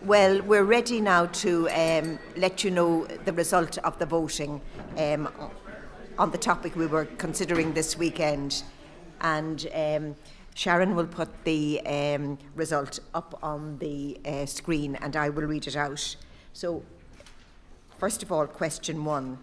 Well, we're ready now to let you know the result of the voting on the topic we were considering this weekend. And Sharon will put the result up on the screen and I will read it out. So, first of all, question 1.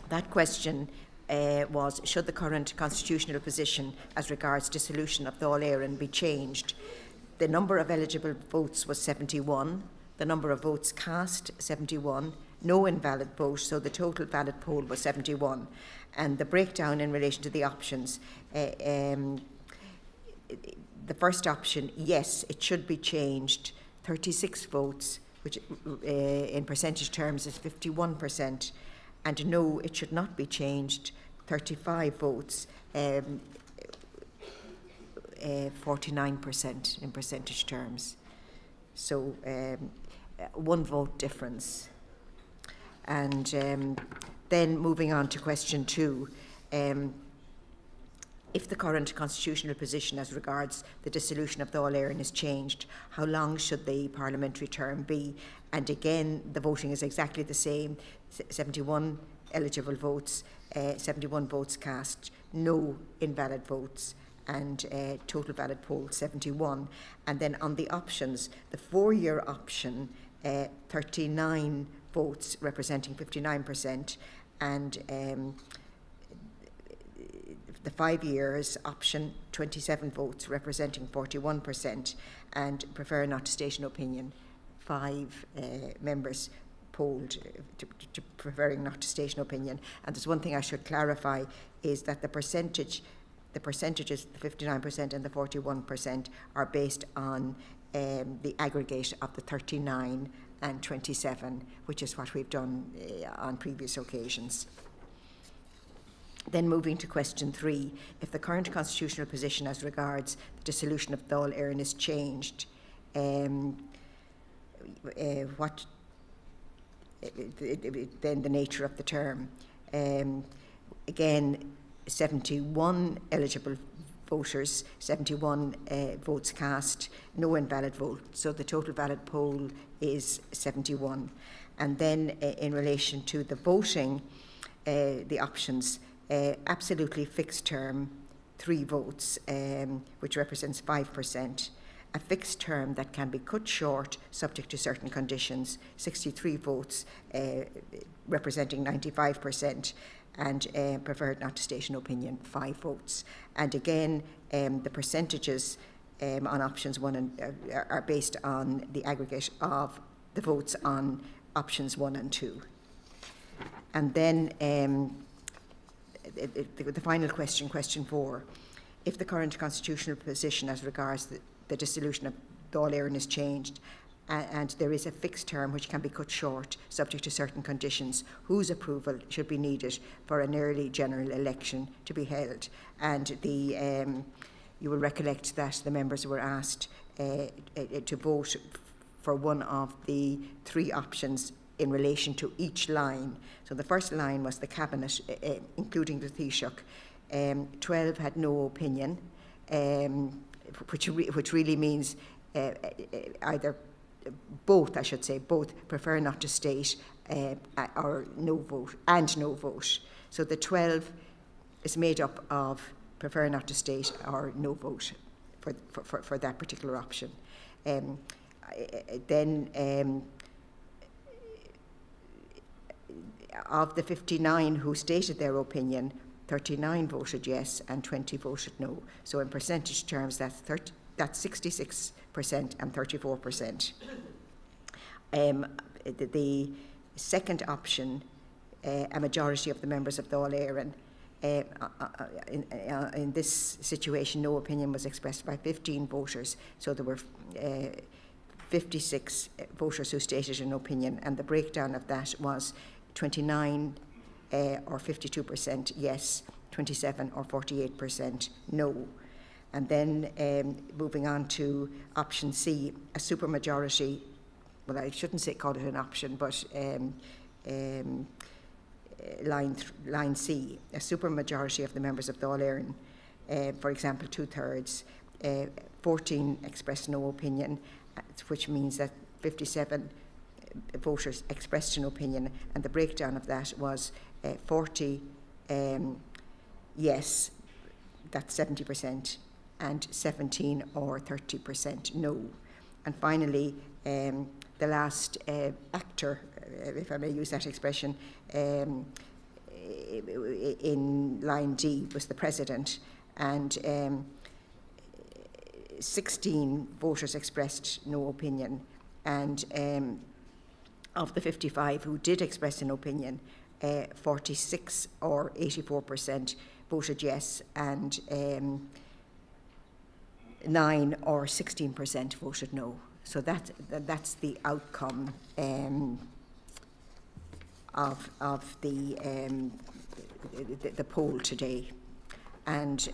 That question was, should the current constitutional position as regards dissolution of the All-Éireann be changed? The number of eligible votes was 71, the number of votes cast 71, no invalid vote, so the total valid poll was 71. And the breakdown in relation to the options, the first option, yes, it should be changed, 36 votes, which in percentage terms is 51%, and no, it should not be changed, 35 votes, 49% in percentage terms. So 1 vote difference. And then moving on to question 2, if the current constitutional position as regards the dissolution of the All-Éireann is changed, how long should the parliamentary term be? And again, the voting is exactly the same, 71 eligible votes, 71 votes cast, no invalid votes, and total valid poll 71. And then on the options, the 4-year option, 39 votes representing 59%, and the 5 years option, 27 votes representing 41%, and prefer not to state an opinion, 5 members polled to preferring not to state an opinion. And there's one thing I should clarify, is that the percentages, the 59% and the 41%, are based on the aggregate of the 39 and 27, which is what we've done on previous occasions. Then moving to question 3, if the current constitutional position as regards the dissolution of the All-Éireann is changed, then the nature of the term. Again, 71 eligible voters, 71 votes cast, no invalid vote, so the total valid poll is 71. And then in relation to the voting, the options, absolutely fixed term, 3 votes, which represents 5%. A fixed term that can be cut short subject to certain conditions, 63 votes, representing 95%, and preferred not to state an opinion, 5 votes. And again, the percentages on options 1 and are based on the aggregate of the votes on options 1 and 2. And then the final question, question 4, if the current constitutional position as regards the dissolution of the All-Éireann is changed, and there is a fixed term which can be cut short subject to certain conditions, whose approval should be needed for an early general election to be held? And you will recollect that the members were asked to vote for one of the 3 options in relation to each line. So the first line was the Cabinet, including the Taoiseach. 12 had no opinion, which really means either both, I should say, both prefer not to state or no vote and no vote. So the 12 is made up of prefer not to state or no vote for that particular option. Then of the 59 who stated their opinion, 39 voted yes and 20 voted no. So in percentage terms, that's 66% and 34%. The second option, a majority of the members of the All-Éireann, in this situation, no opinion was expressed by 15 voters. So there were 56 voters who stated an opinion, and the breakdown of that was 29 or 52% yes, 27 or 48% no. And then moving on to option C, a supermajority, well, I shouldn't call it an option, but line C, a supermajority of the members of the All-Éireann, for example, 2/3, 14 expressed no opinion, which means that 57 voters expressed an opinion, and the breakdown of that was 40 yes, that's 70%, and 17 or 30% no. And finally, the last actor, if I may use that expression, in line D was the President, and 16 voters expressed no opinion, and of the 55 who did express an opinion, 46 or 84% voted yes, and 9 or 16% voted no. So that's the outcome of the poll today. And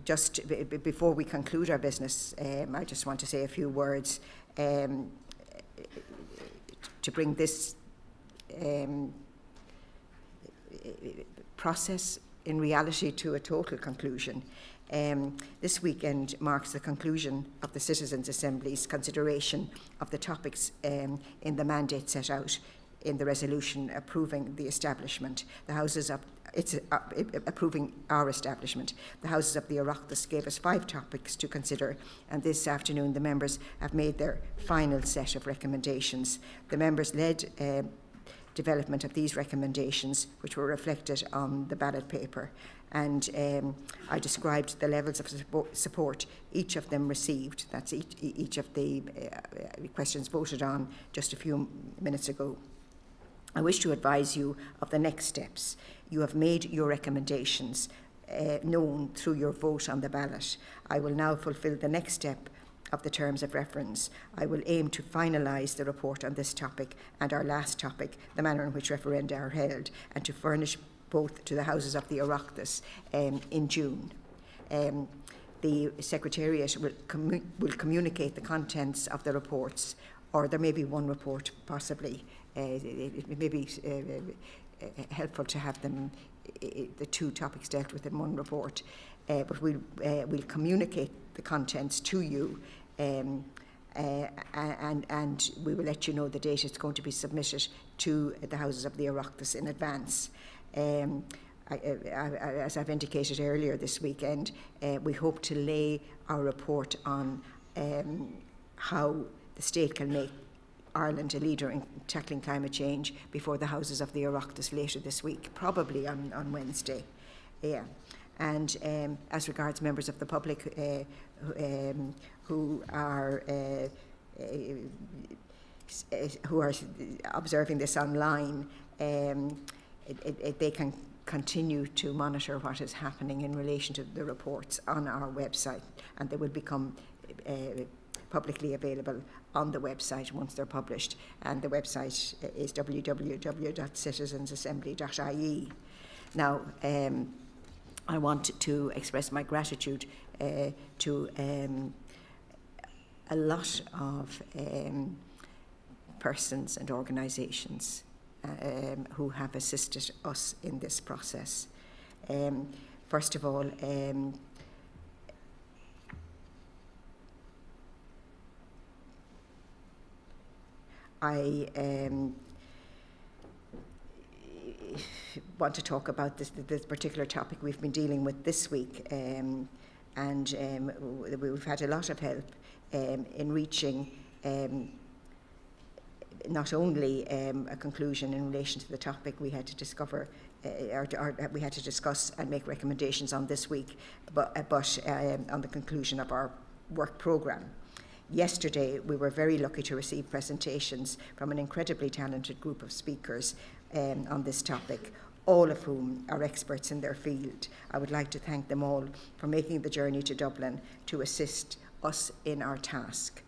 just before we conclude our business, I just want to say a few words to bring this process in reality to a total conclusion. This weekend marks the conclusion of the Citizens' Assembly's consideration of the topics in the mandate set out in the resolution approving the establishment. Approving our establishment. The Houses of the Oireachtas gave us 5 topics to consider, and this afternoon the members have made their final set of recommendations. The members led development of these recommendations, which were reflected on the ballot paper, and I described the levels of support each of them received. That's each of the questions voted on just a few minutes ago. I wish to advise you of the next steps. You have made your recommendations known through your vote on the ballot. I will now fulfil the next step of the terms of reference. I will aim to finalise the report on this topic and our last topic, the manner in which referenda are held, and to furnish both to the Houses of the Oireachtas in June. The Secretariat will communicate the contents of the reports, or there may be one report possibly. It may be helpful to have them, the 2 topics dealt with in one report, but we'll communicate the contents to you, and we will let you know the date it's going to be submitted to the Houses of the Oireachtas in advance. As I've indicated earlier this weekend, we hope to lay our report on how the state can make Ireland a leader in tackling climate change before the Houses of the Oireachtas later this week, probably on Wednesday. Yeah. And as regards members of the public who are observing this online, they can continue to monitor what is happening in relation to the reports on our website, and they will become publicly available on the website once they're published, and the website is www.citizensassembly.ie. Now, I want to express my gratitude to a lot of persons and organisations who have assisted us in this process. First of all, I want to talk about this particular topic we've been dealing with this week, and we've had a lot of help in reaching not only a conclusion in relation to the topic we had to discover, we had to discuss and make recommendations on this week, but on the conclusion of our work programme. Yesterday, we were very lucky to receive presentations from an incredibly talented group of speakers on this topic, all of whom are experts in their field. I would like to thank them all for making the journey to Dublin to assist us in our task.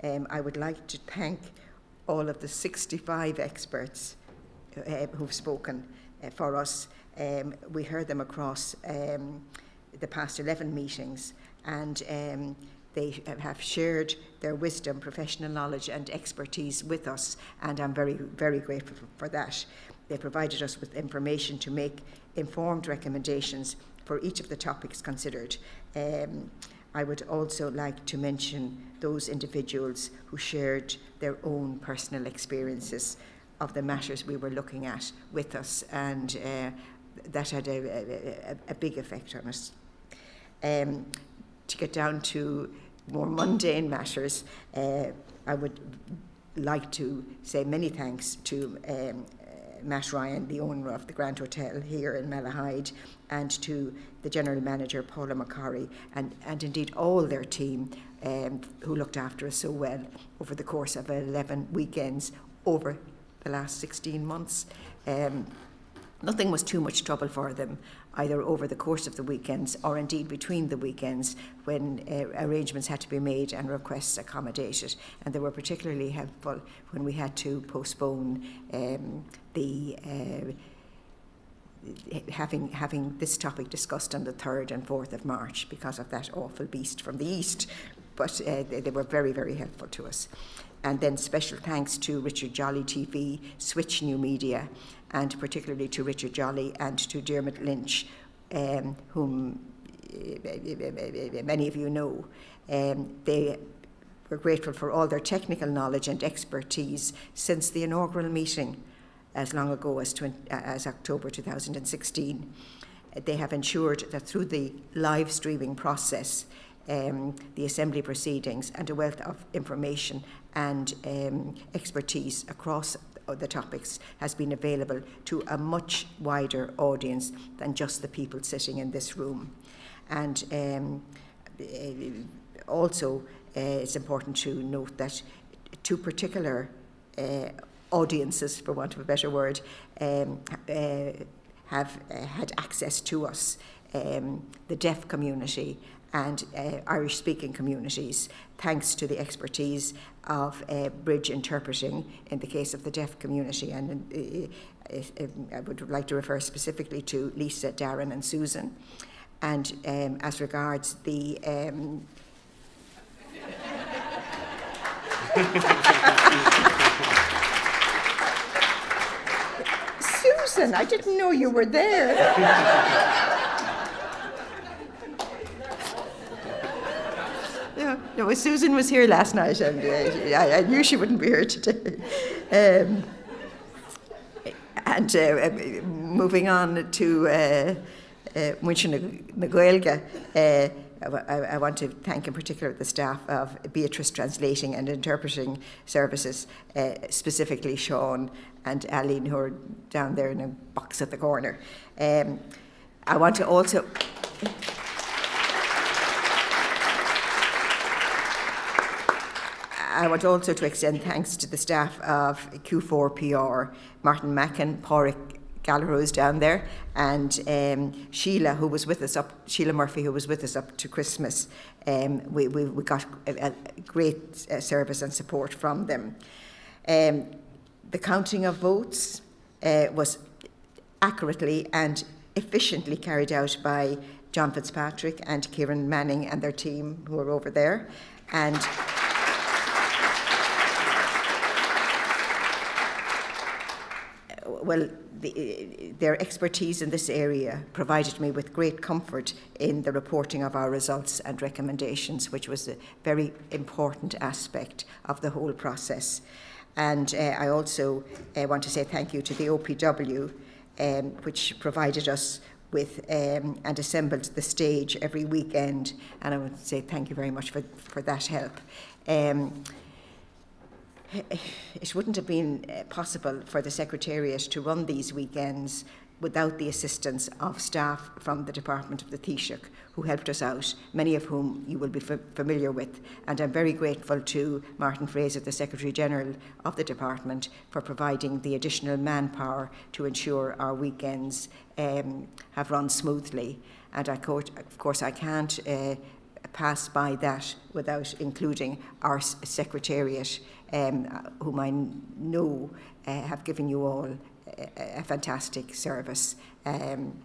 I would like to thank all of the 65 experts who've spoken for us. We heard them across the past 11 meetings, and they have shared their wisdom, professional knowledge and expertise with us, and I'm very, very grateful for that. They provided us with information to make informed recommendations for each of the topics considered. I would also like to mention those individuals who shared their own personal experiences of the matters we were looking at with us, and that had a big effect on us. To get down to more mundane matters, I would like to say many thanks to Matt Ryan, the owner of the Grand Hotel here in Malahide, and to the General Manager, Paula McCorry, and indeed all their team who looked after us so well over the course of 11 weekends over the last 16 months. Nothing was too much trouble for them, either over the course of the weekends or indeed between the weekends when arrangements had to be made and requests accommodated. And they were particularly helpful when we had to postpone having this topic discussed on the 3rd and 4th of March because of that awful beast from the east. But they were very, very helpful to us. And then special thanks to Richard Jolly TV, Switch New Media, and particularly to Richard Jolly and to Dermot Lynch, whom many of you know. They were grateful for all their technical knowledge and expertise since the inaugural meeting as long ago as October 2016. They have ensured that through the live streaming process, the Assembly proceedings and a wealth of information and expertise across the topics has been available to a much wider audience than just the people sitting in this room. And also it's important to note that two particular audiences, for want of a better word, have had access to us, the deaf community and Irish-speaking communities, thanks to the expertise of bridge interpreting in the case of the deaf community. And I would like to refer specifically to Lisa, Darren and Susan. And as regards the... Susan, I didn't know you were there. No, Susan was here last night, and I knew she wouldn't be here today. Moving on to Muintir na Gaeilge, I want to thank in particular the staff of Beatrice Translating and Interpreting Services, specifically Sean and Aline, who are down there in a box at the corner. I want to also... to extend thanks to the staff of Q4PR, Martin Mackin, Pádraig Gallagher, who's down there, and Sheila, who was with us Sheila Murphy, who was with us up to Christmas. We got a great service and support from them. The counting of votes was accurately and efficiently carried out by John Fitzpatrick and Kieran Manning and their team, who are over there. And their expertise in this area provided me with great comfort in the reporting of our results and recommendations, which was a very important aspect of the whole process. And I also want to say thank you to the OPW, which provided us with and assembled the stage every weekend. And I want to say thank you very much for that help. It wouldn't have been possible for the Secretariat to run these weekends without the assistance of staff from the Department of the Taoiseach, who helped us out, many of whom you will be familiar with. And I'm very grateful to Martin Fraser, the Secretary-General of the Department, for providing the additional manpower to ensure our weekends have run smoothly. And of course I can't pass by that without including our Secretariat, whom I know have given you all a fantastic service, and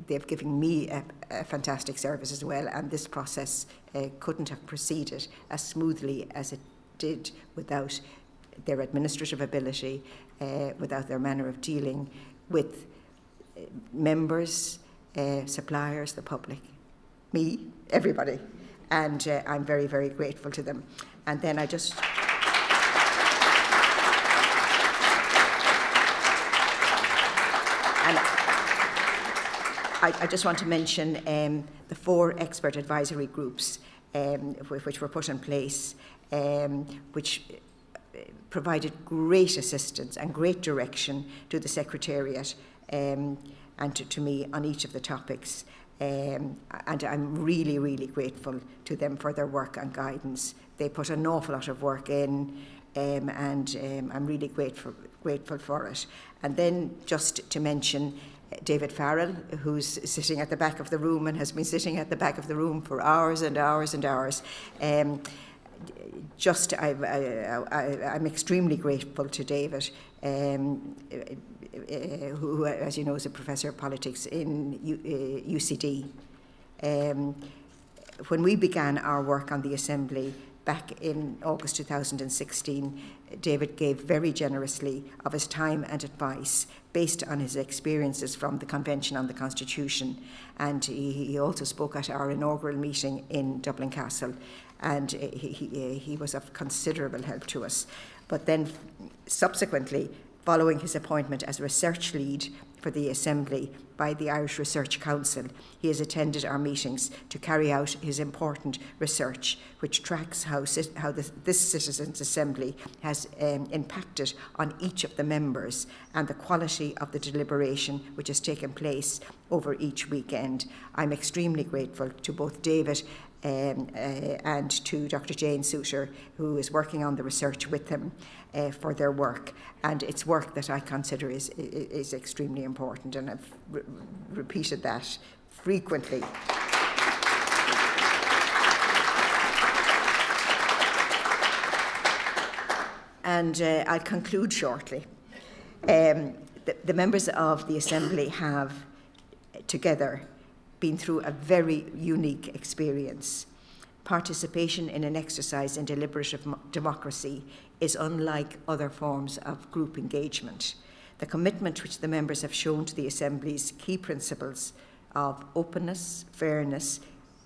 they've given me a fantastic service as well, and this process couldn't have proceeded as smoothly as it did without their administrative ability, without their manner of dealing with members, suppliers, the public, me, everybody. And I'm very, very grateful to them. And then I just... And I just want to mention the 4 expert advisory groups which were put in place, which provided great assistance and great direction to the Secretariat and to me on each of the topics. And I'm really, really grateful to them for their work and guidance. They put an awful lot of work in, and I'm really grateful for it. And then just to mention David Farrell, who's sitting at the back of the room and has been sitting at the back of the room for hours and hours and hours. I'm extremely grateful to David, who, as you know, is a professor of politics in UCD. When we began our work on the Assembly back in August 2016, David gave very generously of his time and advice based on his experiences from the Convention on the Constitution. And he also spoke at our inaugural meeting in Dublin Castle, and he was of considerable help to us. But then subsequently, following his appointment as research lead for the Assembly by the Irish Research Council, he has attended our meetings to carry out his important research, which tracks how this Citizens' Assembly has impacted on each of the members and the quality of the deliberation which has taken place over each weekend. I'm extremely grateful to both David and to Dr. Jane Souter, who is working on the research with him, for their work. And it's work that I consider is extremely important, and I've repeated that frequently. And I'll conclude shortly. The members of the Assembly have together been through a very unique experience. Participation in an exercise in deliberative democracy is unlike other forms of group engagement. The commitment which the members have shown to the Assembly's key principles of openness, fairness,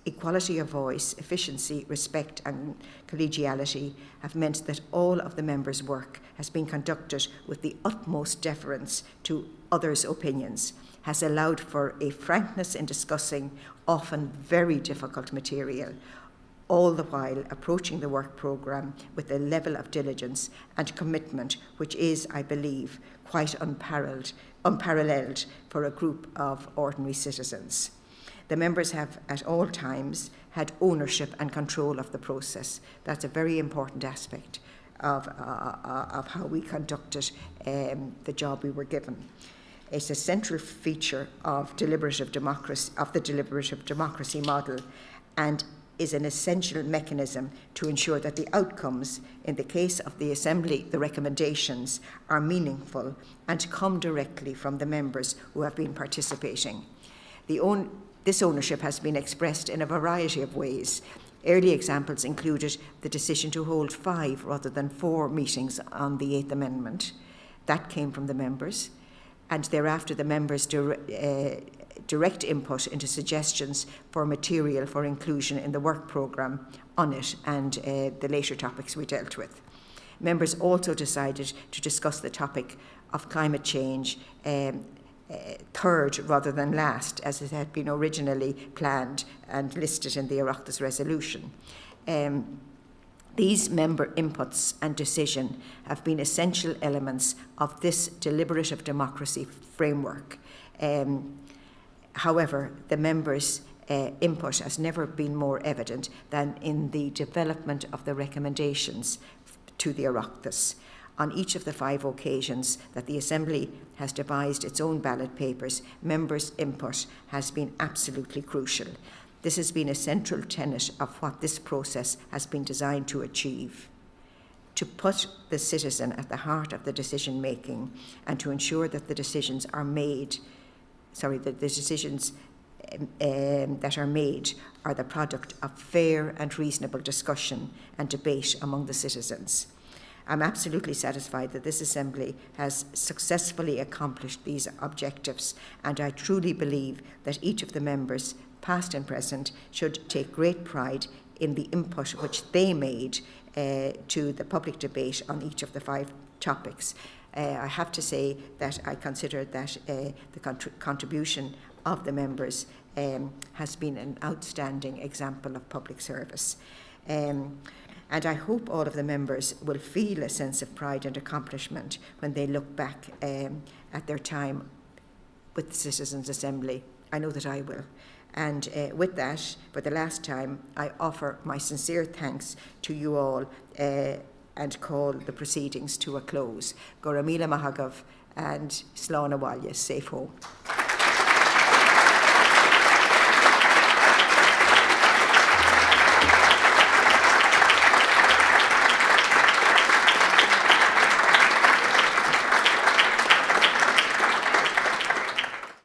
equality of voice, efficiency, respect and collegiality have meant that all of the members' work has been conducted with the utmost deference to others' opinions, has allowed for a frankness in discussing often very difficult material, all the while approaching the work programme with a level of diligence and commitment which is, I believe, quite unparalleled for a group of ordinary citizens. The members have at all times had ownership and control of the process. That's a very important aspect of how we conducted the job we were given. It's a central feature of the deliberative democracy model, and is an essential mechanism to ensure that the outcomes, in the case of the Assembly, the recommendations, are meaningful and come directly from the members who have been participating. This ownership has been expressed in a variety of ways. Early examples included the decision to hold 5 rather than 4 meetings on the 8th Amendment. That came from the members. And thereafter the members' direct input into suggestions for material for inclusion in the work programme on it and the later topics we dealt with. Members also decided to discuss the topic of climate change third rather than last, as it had been originally planned and listed in the Oireachtas resolution. These member inputs and decision have been essential elements of this deliberative democracy framework. However, the members' input has never been more evident than in the development of the recommendations to the Oireachtas. On each of the 5 occasions that the Assembly has devised its own ballot papers, members' input has been absolutely crucial. This has been a central tenet of what this process has been designed to achieve: to put the citizen at the heart of the decision making and to ensure that the decisions are made, that are made are the product of fair and reasonable discussion and debate among the citizens. I'm absolutely satisfied that this Assembly has successfully accomplished these objectives, and I truly believe that each of the members, past and present, should take great pride in the input which they made to the public debate on each of the 5 topics. I have to say that I consider that the contribution of the members has been an outstanding example of public service. And I hope all of the members will feel a sense of pride and accomplishment when they look back at their time with the Citizens' Assembly. I know that I will. And with that, for the last time, I offer my sincere thanks to you all and call the proceedings to a close. Goramila Mahagav and Slán Awalya, safe home.